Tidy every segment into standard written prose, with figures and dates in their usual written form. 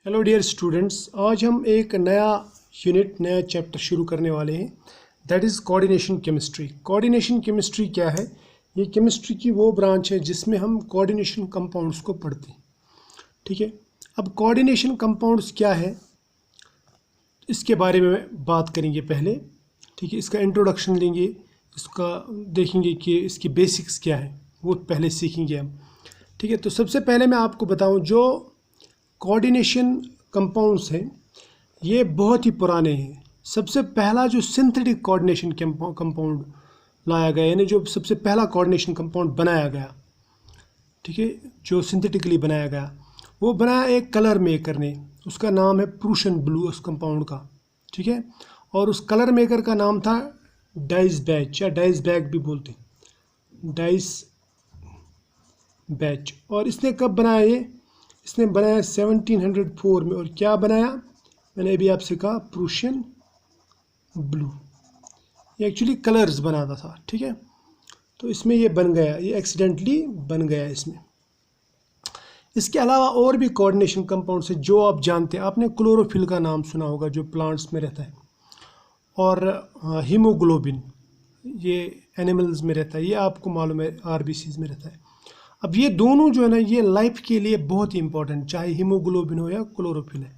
Hello dear students, आज हम एक नया चैप्टर शुरू करने वाले हैं। That is coordination chemistry. Coordination chemistry क्या है? ये केमिस्ट्री की वो ब्रांच है जिसमें हम कोऑर्डिनेशन कंपाउंड्स को पढ़ते हैं। ठीक है, अब कोऑर्डिनेशन कंपाउंड्स क्या है इसके बारे में बात करेंगे पहले। ठीक है, इसका इंट्रोडक्शन लेंगे, इसका देखेंगे कि इसकी बेसिक्स क्या है, वो पहले सीखेंगे हम। ठीक है, तो सबसे पहले मैं आपको बताऊं, जो कोऑर्डिनेशन कंपाउंड्स हैं ये बहुत ही पुराने हैं। सबसे पहला जो सिंथेटिक कोऑर्डिनेशन कंपाउंड लाया गया, यानी जो सबसे पहला कोऑर्डिनेशन कंपाउंड बनाया गया, ठीक है, जो सिंथेटिकली बनाया गया, वो बनाया एक कलर मेकर ने। उसका नाम है प्रूशियन ब्लू उस कंपाउंड का। ठीक है, और उस कलर मेकर का नाम था डाइस बैच या डाइस बैग भी बोलते हैं, डाइस बैच। और इसने कब बनाया ये? इसने बनाया 1704 में। और क्या बनाया? मैंने अभी आपसे कहा प्रूशियन ब्लू। ये एक्चुअली कलर्स बनाता था। ठीक है, तो इसमें ये बन गया, ये एक्सीडेंटली बन गया इसमें। इसके अलावा और भी कोऑर्डिनेशन कंपाउंड्स हैं जो आप जानते हैं। आपने क्लोरोफिल का नाम सुना होगा जो प्लांट्स में रहता है, और हीमोग्लोबिन ये एनिमल्स में रहता है, ये आपको मालूम है आरबीसीज में रहता है। अब ये दोनों जो है ना, ये लाइफ के लिए बहुत ही इंपॉर्टेंट, चाहे हीमोग्लोबिन हो या क्लोरोफिल है।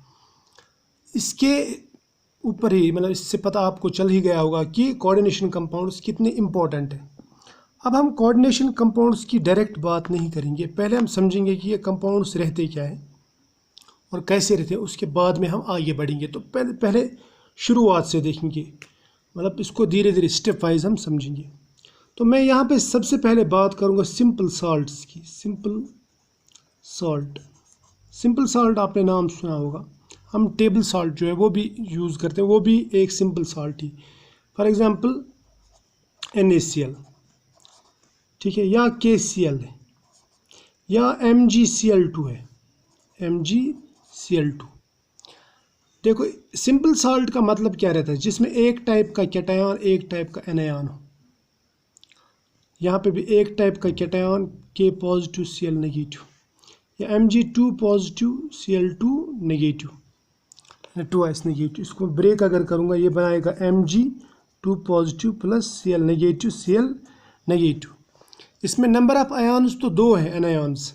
इसके ऊपर ही मतलब इससे पता आपको चल ही गया होगा कि कोऑर्डिनेशन कंपाउंड्स कितने इंपॉर्टेंट हैं। अब हम कोऑर्डिनेशन कंपाउंड्स की डायरेक्ट बात नहीं करेंगे, पहले हम समझेंगे कि ये कंपाउंड्स रहते क्या हैं और कैसे रहते हैं, उसके बाद में हम आगे बढ़ेंगे। तो पहले शुरुआत से देखेंगे, मतलब इसको धीरे धीरे स्टेप वाइज हम समझेंगे। तो मैं यहाँ पे सबसे पहले बात करूँगा सिंपल सॉल्ट्स की। सिंपल सॉल्ट आपने नाम सुना होगा। हम टेबल सॉल्ट जो है वो भी यूज़ करते हैं, वो भी एक simple salt he. For example NaCl, ठीक है, या KCl है, या MgCl2 है, MgCl2। देखो, सिंपल सॉल्ट का मतलब क्या रहता है? जिसमें एक टाइप का कैटायन एक टाइप का एनायन हो। यहाँ पे भी एक टाइप का cation K positive Cl negative, या Mg2 positive Cl2 negative, 2s negative. इसको ब्रेक अगर करूँगा ये बनाएगा Mg2 positive plus Cl negative, Cl negative. इसमें नंबर ऑफ आयन्स तो 2 है, एनायंस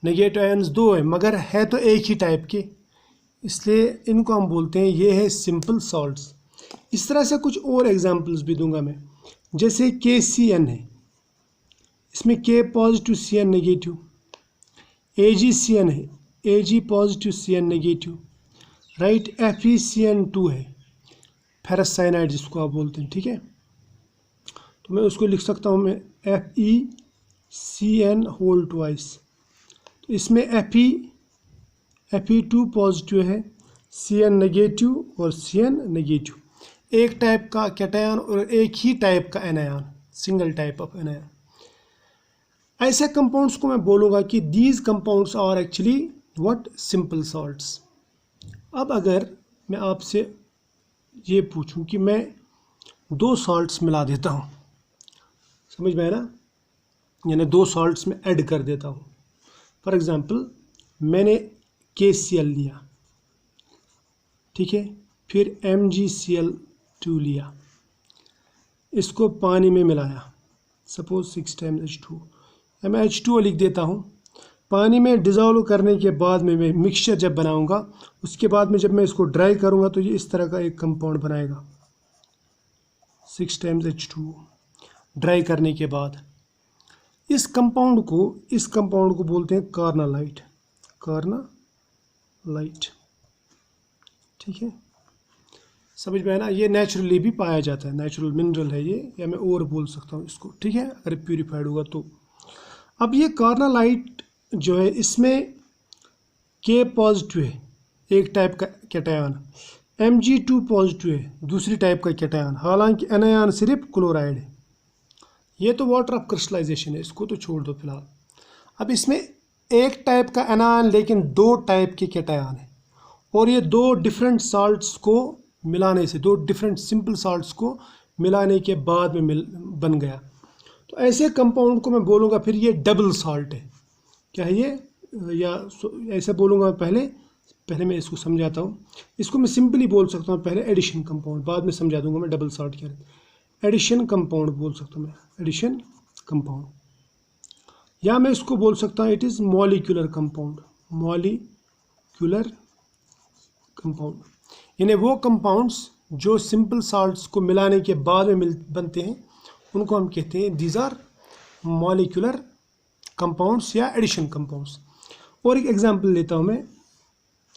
नेगेटिव आयन्स 2 है, मगर है तो एक ही टाइप के, इसलिए इनको हम बोलते हैं ये है सिंपल सॉल्ट्स। इस तरह से कुछ और एग्जांपल्स भी दूंगा मैं, जैसे KCN है, इसमें K positive Cn negative. AgCN है, Ag positive Cn negative, right. FeCN2 है, फेरस साइनाइड जिसको आप बोलते हैं। ठीक है, तो मैं उसको लिख सकता हूँ मैं FeCN होल ट्वाइस। तो इसमें Fe2 पॉजिटिव है, Cn नेगेटिव और Cn नेगेटिव। एक टाइप का कैटायन और एक ही टाइप का anion, single type of anion. ऐसे कंपाउंड्स को मैं बोलूँगा कि these compounds are actually what? Simple salts. अब अगर मैं आपसे ये पूछूं कि मैं 2 सॉल्ट्स मिला देता हूँ, समझ में आया ना, यानी 2 सॉल्ट्स में ऐड कर देता हूँ। फॉर एग्जांपल मैंने KCl लिया, ठीक है, फिर MgCl2 लिया, इसको पानी में मिलाया, सपोज 6 टाइम्स H2, मैं H2O लिख देता हूँ। पानी में डिज़ोल्व करने के बाद में मैं मिक्सचर जब बनाऊँगा, उसके बाद में जब मैं इसको ड्राई करूँगा तो ये इस तरह का एक कंपाउंड बनाएगा, 6 टाइम्स H2O। ड्राई करने के बाद इस कंपाउंड को बोलते हैं कार्नालाइट। ठीक है, समझ में आया ना। ये नेचुरली भी पाया जाता है, नेचुरल मिनरल है ये, या मैं और बोल सकता हूँ इसको। ठीक है, अगर प्यूरिफाइड होगा तो। अब ये कार्नालाइट जो है, इसमें K पॉजिटिव है, एक टाइप का कैटायन, Mg2 पॉजिटिव है, दूसरी टाइप का कैटायन, हालांकि एनायन सिर्फ क्लोराइड है। ये तो वाटर ऑफ क्रिस्टलाइजेशन है, इसको तो छोड़ दो फिलहाल। अब इसमें एक टाइप का एनायन लेकिन 2 टाइप के कैटायन है, और ये 2 डिफरेंट सॉल्ट्स को मिलाने से, 2 डिफरेंट सिंपल सॉल्ट्स को मिलाने के बाद में बन गया। तो ऐसे कंपाउंड को मैं बोलूँगा फिर ये डबल सॉल्ट है। क्या है ये? या ऐसे बोलूँगा पहले पहले मैं इसको समझाता हूँ। इसको मैं सिंपली बोल सकता हूँ पहले एडिशन कंपाउंड, बाद में समझा दूंगा मैं डबल सॉल्ट क्या है। एडिशन कंपाउंड बोल सकता हूँ मैं, एडिशन कंपाउंड, या मैं इसको बोल सकता हूँ it is molecular compound, molecular compound. यानी वो कंपाउंड्स जो सिंपल साल्ट्स को मिलाने के बाद में बनते हैं उनको हम कहते हैं दीज आर मॉलिक्यूलर कंपाउंड्स या एडिशन कंपाउंड्स। और एक एग्जांपल लेता हूँ मैं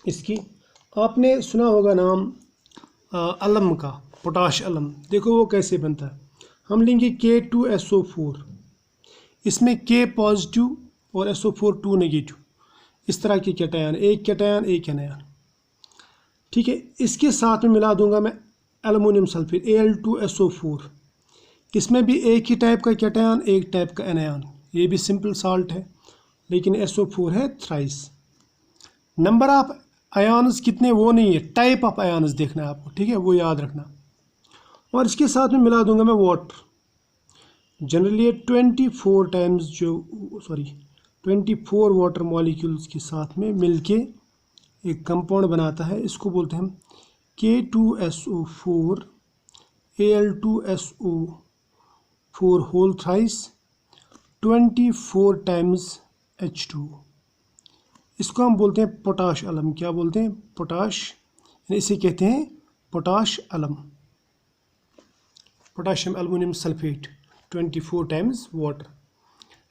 इसकी, आपने सुना होगा नाम अलम का, पोटाश अलम। देखो वो कैसे बनता है, हम लेंगे K2SO4, इसमें K पॉजिटिव और SO4 2 नेगेटिव, इस तरह के कैटायन, एक कैटायन एक एनायन, ठीक है। इसके साथ में मिला दूंगा मैं एल्युमिनियम सल्फेट Al2SO4, इसमें भी एक ही टाइप का कैटायन एक टाइप का एनायन, ये भी सिंपल साल्ट है लेकिन SO4 है थ्राइस। नंबर ऑफ आयन्स कितने वो नहीं है, टाइप ऑफ आयन्स देखना है आपको, ठीक है, वो याद रखना। और इसके साथ में मिला दूंगा मैं वाटर, जनरली 24 टाइम्स जो 24 वाटर मॉलिक्यूल्स के साथ में मिलके एक कंपाउंड बनाता है, इसको बोलते हैं हम K2SO4 Al2SO4 whole thrice 24 times H2, इसको हम बोलते हैं पोटाश अलम। क्या बोलते हैं? पोटाश, इसे कहते हैं पोटाश अलम, potassium aluminium sulphate 24 times water,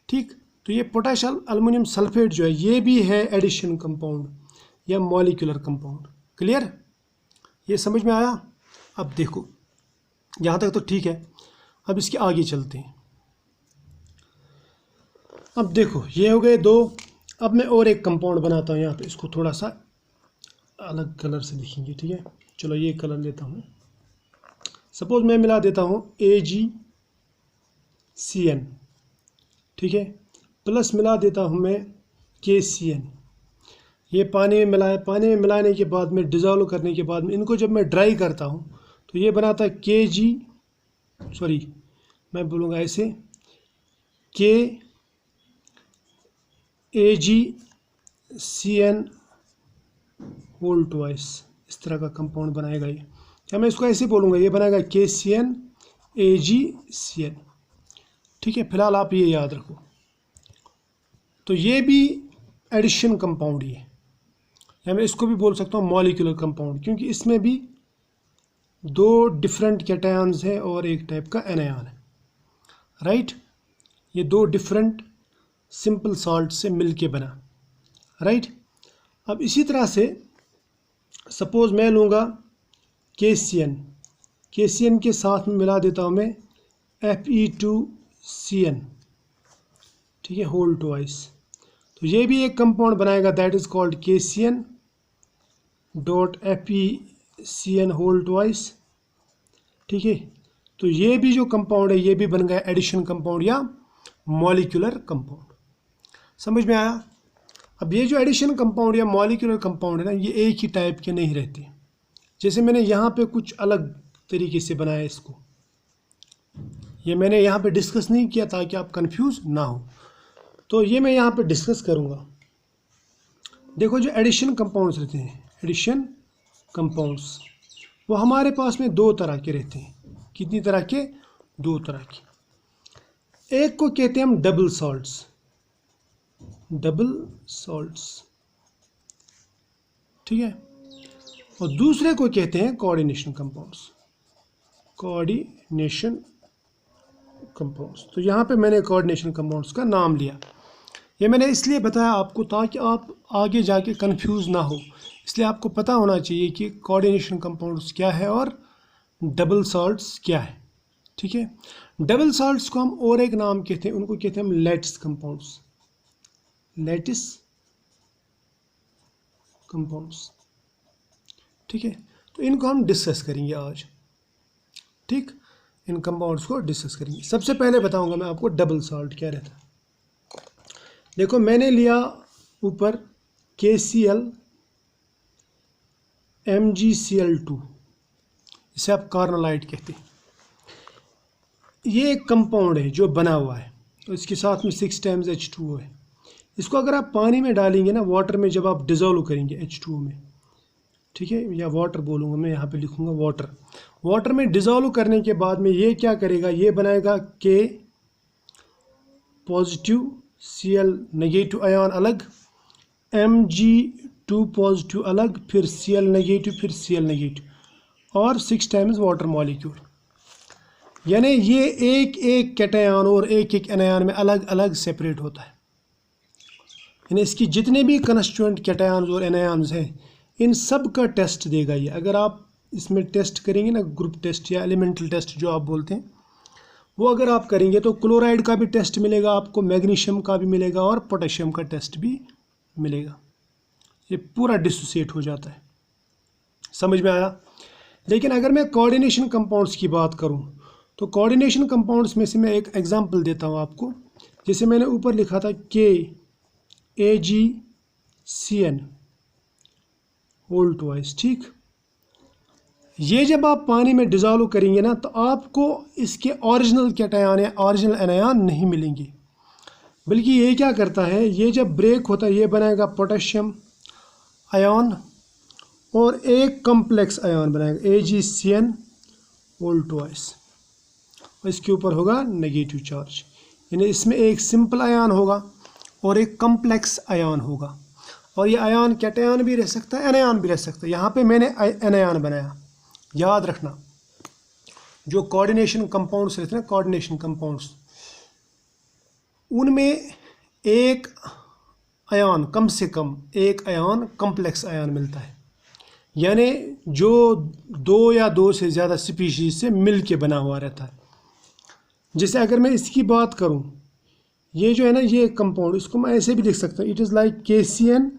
ठीक। तो ये पोटाश एल्युमिनियम सल्फेट जो है ये भी है एडिशन कंपाउंड या मॉलिक्यूलर कंपाउंड। क्लियर? ये समझ में आया? अब देखो यहाँ तक तो ठीक है, अब इसके आगे चलते हैं। अब देखो ये हो गए दो, अब मैं और एक कंपाउंड बनाता हूँ यहाँ पे, इसको थोड़ा सा अलग कलर से लिखेंगे, ठीक है। चलो ये कलर लेता हूँ, सपोज मैं मिला देता हूँ AgCN, ठीक है, प्लस मिला देता हूँ मैं KCN। ये पानी में मिलाए, पानी में मिलाने के बाद में डिज़ोल्व करने के बाद में इनको जब मैं ड्राई करता हूँ तो ये बनाता है मैं बोलूँगा ऐसे KAgCN होल ट्वाइस, इस तरह का कंपाउंड बनाएगा ये। क्या मैं इसको ऐसे बोलूँगा, ये बनाएगा KCN AgCN, ठीक है। फिलहाल आप ये याद रखो। तो ये भी एडिशन कंपाउंड ही है, या मैं इसको भी बोल सकता हूँ मॉलिक्यूलर कंपाउंड, क्योंकि इसमें भी दो डिफरेंट कैटायंस हैं और एक टाइप का एनायन है, राइट। ये दो डिफरेंट सिंपल सॉल्ट से मिलके बना, राइट। अब इसी तरह से सपोज मैं लूँगा KCN के साथ में मिला देता हूँ मैं Fe2CN, ठीक है, होल ट्वाइस। तो ये भी एक कंपाउंड बनाएगा, that is called KCN.FeCN whole twice, ठीक है। तो ये भी जो कंपाउंड है ये भी बन गया एडिशन कंपाउंड या मॉलिक्यूलर कंपाउंड। समझ में आया? अब ये जो एडिशन कंपाउंड या मॉलिक्यूलर कंपाउंड है ना, ये एक ही टाइप के नहीं रहते। जैसे मैंने यहाँ पे कुछ अलग तरीके से बनाया इसको, ये मैंने यहाँ पे डिस्कस नहीं किया ताकि आप कंफ्यूज ना हो, तो ये मैं यहाँ पे डिस्कस करूँगा। देखो जो एडिशन कंपाउंड्स रहते हैं, एडिशन कंपाउंड्स, वो हमारे पास में दो तरह के रहते हैं। कितनी तरह के? दो तरह के। एक को कहते हैं हम डबल सॉल्ट्स, ठीक है, और दूसरे को कहते हैं कोऑर्डिनेशन कंपाउंड्स। तो यहाँ पे मैंने कोऑर्डिनेशन कंपाउंड्स का नाम लिया। ये मैंने इसलिए बताया आपको ताकि आप आगे जाके कंफ्यूज ना हो, इसलिए आपको पता होना चाहिए कि कोऑर्डिनेशन कंपाउंड्स क्या है और डबल सॉल्ट्स क्या है, ठीक है। डबल सॉल्ट्स को हम और एक नाम कहते हैं, उनको कहते हैं हम लैटिस कंपाउंड्स, ठीक है। तो इनको हम डिस्कस करेंगे आज, ठीक, इन कंपाउंड्स को डिस्कस करेंगे। सबसे पहले बताऊंगा मैं आपको डबल सॉल्ट क्या रहता है। देखो मैंने लिया ऊपर KCl MgCl2, इसे आप कार्नोलाइट कहते हैं। ये एक कंपाउंड है जो बना हुआ है, तो इसके साथ में 6 टाइम्स H2O है। इसको अगर आप पानी में डालेंगे ना, वाटर में जब आप डिज़ोल्व करेंगे H2O में, ठीक है, या वाटर बोलूँगा मैं, यहाँ पे लिखूँगा वाटर। वाटर में डिज़ोल्व करने के बाद में ये क्या करेगा, ये बनाएगा K positive, Cl negative ion अलग, Mg2 पॉजिटिव अलग, फिर Cl नेगेटिव, फिर Cl नेगेटिव, और 6 टाइम्स वाटर मॉलिक्यूल। यानी ये एक एक कैटायन और एक एक एनायन में अलग अलग सेपरेट होता है। यानी इसकी जितने भी कंस्टिट्यूएंट कैटायंस और एनायंस हैं, इन सब का टेस्ट देगा ये। अगर आप इसमें टेस्ट करेंगे ना, ग्रुप टेस्ट या एलिमेंटल टेस्ट जो आप बोलते हैं, वो अगर आप करेंगे तो क्लोराइड का भी टेस्ट मिलेगा आपको, मैग्नीशियम का भी मिलेगा, और पोटेशियम का टेस्ट भी मिलेगा। ये पूरा डिसोसिएट हो जाता है। समझ में आया? लेकिन अगर मैं कोऑर्डिनेशन कंपाउंड्स की बात करूं, तो कोऑर्डिनेशन कंपाउंड्स में से मैं एक एग्जांपल देता हूं आपको। जैसे मैंने ऊपर लिखा था KAgCN होल ट्वाइस, ठीक। ये जब आप पानी में डिज़ोल्व करेंगे ना, तो आपको इसके ओरिजिनल कैटायन या ओरिजिनल एनायन नहीं मिलेंगे, बल्कि ये क्या करता है, ये जब ब्रेक होता है ये बनाएगा पोटेशियम आयन और एक कॉम्प्लेक्स आयन बनाएगा AgCN होल ट्वाइस, और इसके ऊपर होगा नेगेटिव चार्ज। यानी इसमें एक सिंपल आयन होगा और एक कॉम्प्लेक्स आयन होगा, और ये आयन कैटायन भी रह सकता है, एनायन भी रह सकता है। यहाँ पे मैंने एनायन बनाया। याद रखना, जो कोऑर्डिनेशन कंपाउंड्स रहते हैं ना, कोऑर्डिनेशन कंपाउंड्स, उनमें एक आयन, कम से कम एक आयन कॉम्प्लेक्स आयन मिलता है। यानी जो 2 या 2 से ज़्यादा स्पीशीज से मिल के बना हुआ रहता है। जैसे अगर मैं इसकी बात करूं, ये जो है ना, ये कंपाउंड, इसको मैं ऐसे भी लिख सकता हूँ, it is like KCN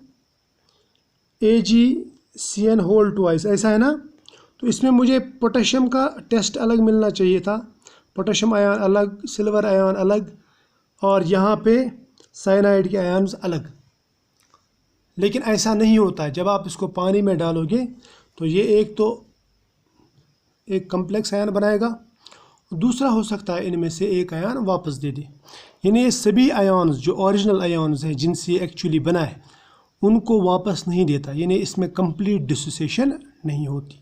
AgCN whole twice, ऐसा है ना। तो इसमें मुझे पोटेशियम का टेस्ट अलग मिलना चाहिए था, पोटेशियम आयन अलग, सिल्वर आयन अलग, और यहाँ पे साइनाइड के आयन्स अलग। लेकिन ऐसा नहीं होता है। जब आप इसको पानी में डालोगे तो ये एक तो एक कॉम्प्लेक्स आयन बनाएगा, दूसरा हो सकता है इनमें से एक आयन वापस दे दे। यानी ये सभी आयन्स जो ओरिजिनल आयन्स हैं, जिनसे ये एक्चुअली बना है, उनको वापस नहीं देता। यानी इसमें कंप्लीट डिसोसिएशन नहीं होती।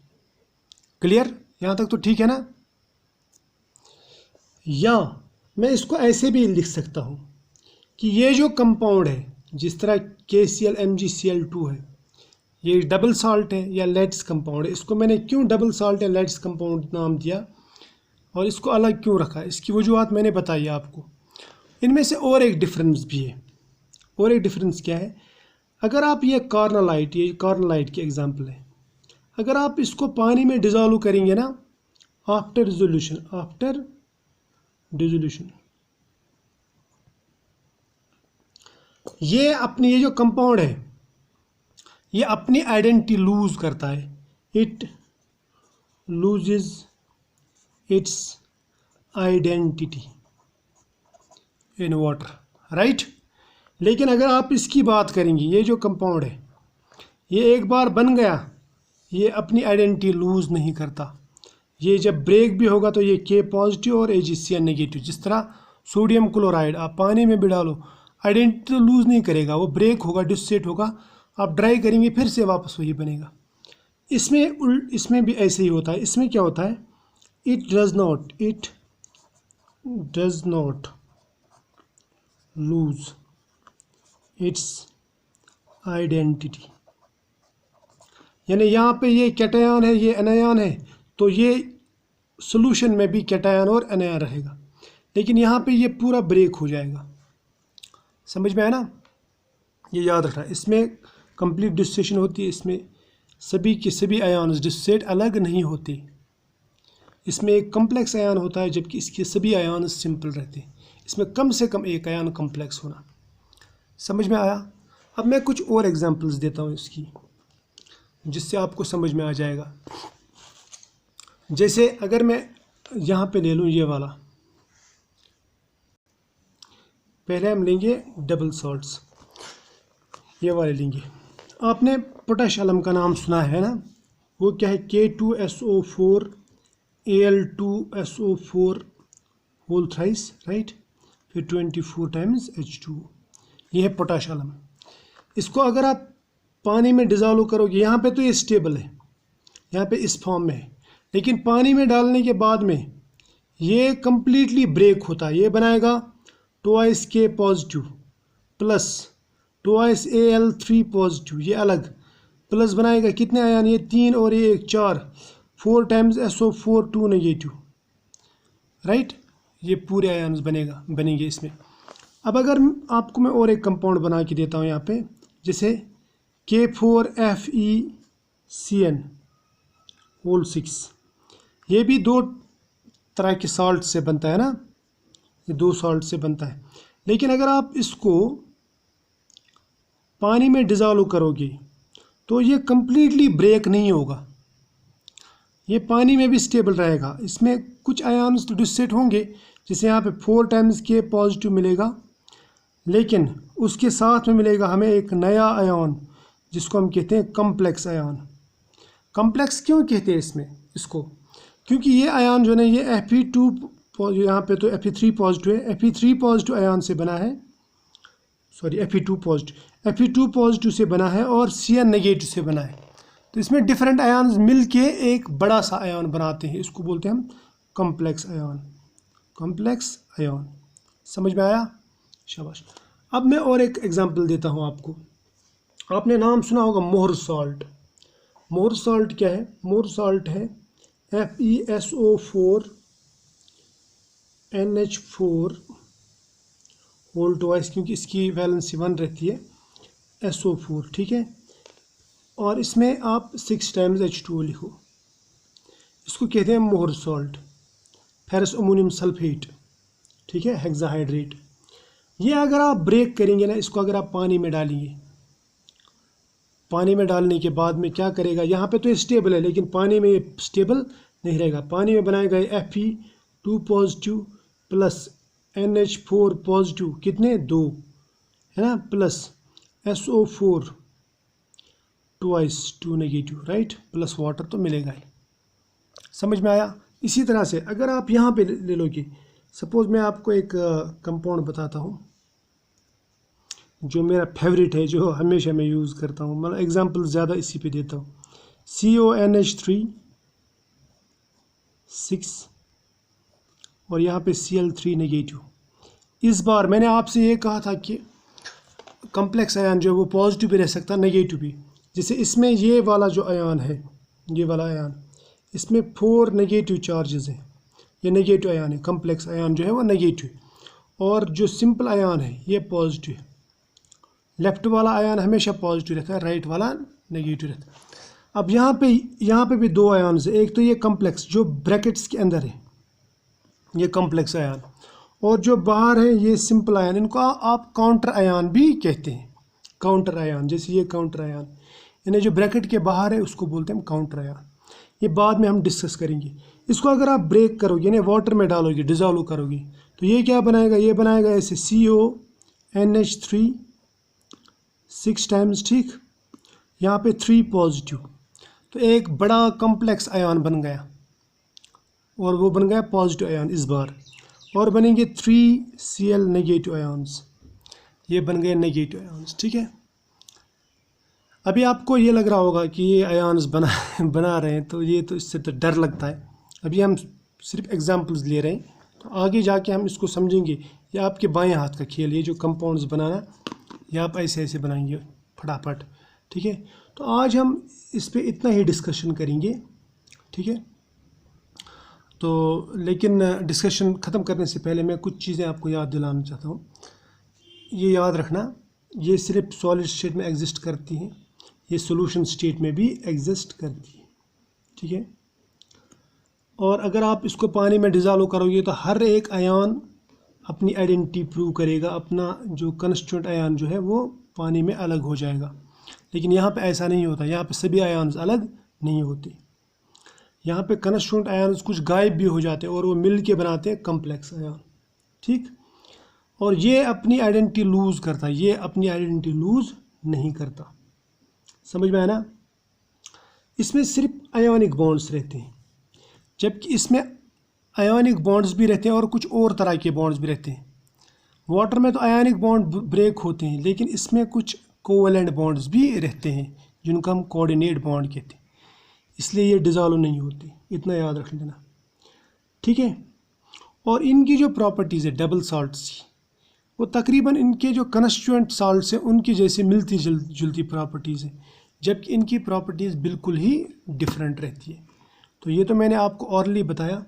क्लियर? यहाँ तक तो ठीक है ना। या मैं इसको ऐसे भी लिख सकता हूँ कि ये जो कंपाउंड है, जिस तरह KCl MgCl2 है, ये डबल साल्ट है या लेट्स कंपाउंड है। इसको मैंने क्यों डबल साल्ट या लेट्स कंपाउंड नाम दिया और इसको अलग क्यों रखा, इसकी वजूहत मैंने बताई आपको। इनमें से और एक डिफरेंस भी है। और एक डिफरेंस क्या है, अगर आप ये कार्नालाइट की एग्जांपल है, अगर आप इसको पानी में डिज़ोल्व करेंगे ना, आफ्टर डिसोल्यूशन, ये जो कंपाउंड है, ये अपनी आइडेंटिटी लूज करता है। It loses it's identity in water, right. लेकिन अगर आप इसकी बात करेंगे, ये जो कंपाउंड है, ये एक बार बन गया, ये अपनी आइडेंटिटी लूज नहीं करता। ये जब ब्रेक भी होगा तो ये K पॉजिटिव और AgCN नेगेटिव, जिस तरह सोडियम क्लोराइड आप पानी में भी डालो, आइडेंटिटी तो लूज़ नहीं करेगा, वो ब्रेक होगा, डिसोसिएट होगा, आप ड्राई करेंगे फिर से वापस वही बनेगा। इसमें भी ऐसे ही होता है। इसमें क्या होता है, it does not lose its identity. यानी यहाँ पे ये कैटायन है, ये एनायन है, तो ये सॉल्यूशन में भी कैटायन और एनायन रहेगा, लेकिन यहाँ पे ये पूरा ब्रेक हो जाएगा। समझ में आया ना? ये याद रखना। इसमें कंप्लीट डिसोसिएशन होती है, इसमें सभी के सभी आयन्स डिसोसिएट अलग नहीं होते। इसमें एक कॉम्प्लेक्स आयन होता है, जबकि इसके सभी आयन सिंपल रहते हैं। इसमें कम से कम एक आयन कॉम्प्लेक्स होना। समझ में आया? अब मैं कुछ और एग्जांपल्स देता हूँ इसकी, जिससे आपको समझ में आ जाएगा। जैसे अगर मैं यहाँ पे ले लूँ ये वाला, पहले हम लेंगे डबल सॉल्ट्स, ये वाले लेंगे। आपने पोटाश अलम का नाम सुना है ना, वो क्या है, K2SO4 Al2SO4 whole thrice, right, फिर 24 टाइम्स H2। ये है पोटाशियम। इसको अगर आप पानी में डिज़ोल्व करोगे, यहाँ पे तो ये स्टेबल है, यहाँ पे इस फॉर्म में है, लेकिन पानी में डालने के बाद में ये कम्प्लीटली ब्रेक होता है। ये बनाएगा 2K positive plus 2Al3 positive, ये अलग प्लस बनाएगा कितने आयन, ये 3 और ये 1 4, 4 टाइम्स SO4 2 नेगेटिव, राइट। ये पूरे आयन्स बनेंगे इसमें। अब अगर आपको मैं और एक कंपाउंड बना के देता हूँ यहाँ पे, जैसे K4FeCN होल 6, ये भी 2 तरह के साल्ट से बनता है ना, ये 2 साल्ट से बनता है। लेकिन अगर आप इसको पानी में डिज़ोल्व करोगे तो ये कम्प्लीटली ब्रेक नहीं होगा, ये पानी में भी स्टेबल रहेगा। इसमें कुछ आयन्स तो डिसोसिएट होंगे, जैसे यहाँ पे 4 टाइम्स K पॉजिटिव मिलेगा, लेकिन उसके साथ में मिलेगा हमें एक नया आयन जिसको हम कहते हैं कम्प्लेक्स आयन। कम्प्लेक्स क्यों कहते हैं इसको, क्योंकि ये आयन जो है ये Fe2, यहाँ पे तो Fe3 पॉजिटिव है, Fe3 पॉजिटिव आयन से बना है, सॉरी Fe2 पॉजिटिव से बना है और Cn नेगेटिव से बना है। तो इसमें डिफरेंट आयन्स मिल के एक बड़ा सा आयन बनाते हैं, इसको बोलते हैं हम कम्प्लेक्स आयन। समझ में आया? शाबाश। अब मैं और एक एग्जांपल देता हूँ आपको। आपने नाम सुना होगा मोहर सॉल्ट। मोहर सॉल्ट क्या है? मोहर सॉल्ट है FeSO4 NH4 होल ट्वाइस, क्योंकि इसकी वैलेंसी 1 रहती है, SO4, ठीक है। और इसमें आप 6 टाइम्स H2O लिखो, इसको कहते हैं मोहर सॉल्ट। फेरस अमोनियम सल्फेट, ठीक है, हेक्साहाइड्रेट। ये अगर आप ब्रेक करेंगे ना, इसको अगर आप पानी में डालेंगे, पानी में डालने के बाद में क्या करेगा, यहाँ पे तो ये स्टेबल है लेकिन पानी में ये स्टेबल नहीं रहेगा। पानी में बनाएगा Fe2 positive plus NH4 positive, कितने 2 है ना, plus SO4 twice 2 negative, right, plus water तो मिलेगा ही। समझ में आया? इसी तरह से अगर आप यहाँ पे ले लोगे, सपोज मैं आपको एक कंपाउंड बताता हूँ जो मेरा फेवरेट है, जो हमेशा मैं यूज़ करता हूँ, मतलब एग्जांपल ज़्यादा इसी पे देता हूँ। CONH3 6 और यहाँ पे Cl3 नेगेटिव। इस बार मैंने आपसे ये कहा था कि कम्प्लेक्स आयन जो है वो पॉजिटिव भी रह सकता है, नेगेटिव भी। जैसे इसमें ये वाला जो आयन है, ये वाला आयन, इसमें 4 नेगेटिव चार्जेस हैं, ये नेगेटिव आयन है। कम्प्लेक्स आयन जो है वो नेगेटिव, और जो सिंपल आयन है ये पॉजिटिव है। लेफ्ट वाला आयन हमेशा पॉजिटिव रहता है, राइट वाला नेगेटिव रहता है। अब यहाँ पे भी 2 आयन है, एक तो ये कम्प्लेक्स जो ब्रैकेट्स के अंदर है, ये कम्प्लेक्स आयन, और जो बाहर है ये सिंपल आयन। इनको आप काउंटर आयन भी कहते हैं, काउंटर आयन। जैसे ये काउंटर आयन, यानी जो ब्रैकेट के बाहर है उसको बोलते हैं हम काउंटर आयन। ये बाद में हम डिस्कस करेंगे। इसको अगर आप ब्रेक करोगे, यानी वाटर में डालोगे, डिज़ोल्व करोगे, तो ये क्या बनाएगा, ये बनाएगा ऐसे CONH3 6 टाइम्स, ठीक, यहाँ पे 3 पॉजिटिव, तो एक बड़ा कम्प्लेक्स आयन बन गया, और वो बन गया पॉजिटिव आयन इस बार। और बनेंगे 3Cl नेगेटिव आयन्स, ये बन गए नेगेटिव आयन्स, ठीक है। अभी आपको ये लग रहा होगा कि ये आयन्स बना रहे हैं, तो ये तो इससे तो डर लगता है। अभी हम सिर्फ एग्जांपल्स ले रहे हैं, तो आगे जाके हम इसको समझेंगे। ये आपके बाएं हाथ का खेल, ये जो कंपाउंड्स बनाना, ये आप ऐसे ऐसे बनाएंगे फटाफट, ठीक है। तो आज हम इस पे इतना ही डिस्कशन करेंगे, ठीक है। तो लेकिन डिस्कशन ख़त्म करने से पहले मैं कुछ चीज़ें आपको याद दिलाना चाहता हूँ। ये याद रखना, ये सिर्फ सॉलिड स्टेट में एग्जिस्ट करती हैं, ये सॉल्यूशन स्टेट में भी एग्जिस्ट करती है, ठीक है। और अगर आप इसको पानी में डिज़ोल्व करोगे तो हर एक आयन अपनी आइडेंटिटी प्रूव करेगा, अपना जो कंस्टिट्यूएंट आयन जो है वो पानी में अलग हो जाएगा। लेकिन यहाँ पे ऐसा नहीं होता, यहाँ पे सभी आयन्स अलग नहीं होते। यहाँ पे कंस्टिट्यूएंट आयन्स कुछ गायब भी हो जाते हैं और वो मिल के बनाते हैं कम्प्लेक्स आयन, ठीक। और ये अपनी आइडेंटिटी लूज़ करता है, ये अपनी आइडेंटिटी लूज़ नहीं करता। समझ में आया ना? इसमें सिर्फ आयोनिक बॉन्ड्स रहते हैं, जबकि इसमें आयोनिक बॉन्ड्स भी रहते हैं और कुछ और तरह के बॉन्ड्स भी रहते हैं। वाटर में तो आयनिक बॉन्ड ब्रेक होते हैं, लेकिन इसमें कुछ कोवैलेंट बॉन्ड्स भी रहते हैं जिनको हम कोऑर्डिनेट बॉन्ड कहते हैं, इसलिए ये डिज़ोल्व नहीं होते, इतना याद रख लेना, ठीक है। और इनकी जो प्रॉपर्टीज़ है डबल साल्ट्स की, वो तकरीबन इनके जो कंस्टिट्यूएंट साल्ट्स हैं उनकी जैसे मिलती जुलती प्रॉपर्टीज़ हैं, जबकि इनकी प्रॉपर्टीज़ बिल्कुल ही डिफरेंट रहती है। तो ये तो मैंने आपको ऑरली बताया।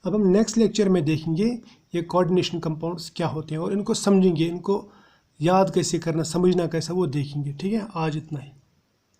अब हम नेक्स्ट लेक्चर में देखेंगे ये कोऑर्डिनेशन कंपाउंड्स क्या होते हैं और इनको समझेंगे, इनको याद कैसे करना, समझना कैसा, वो देखेंगे, ठीक है। आज इतना ही।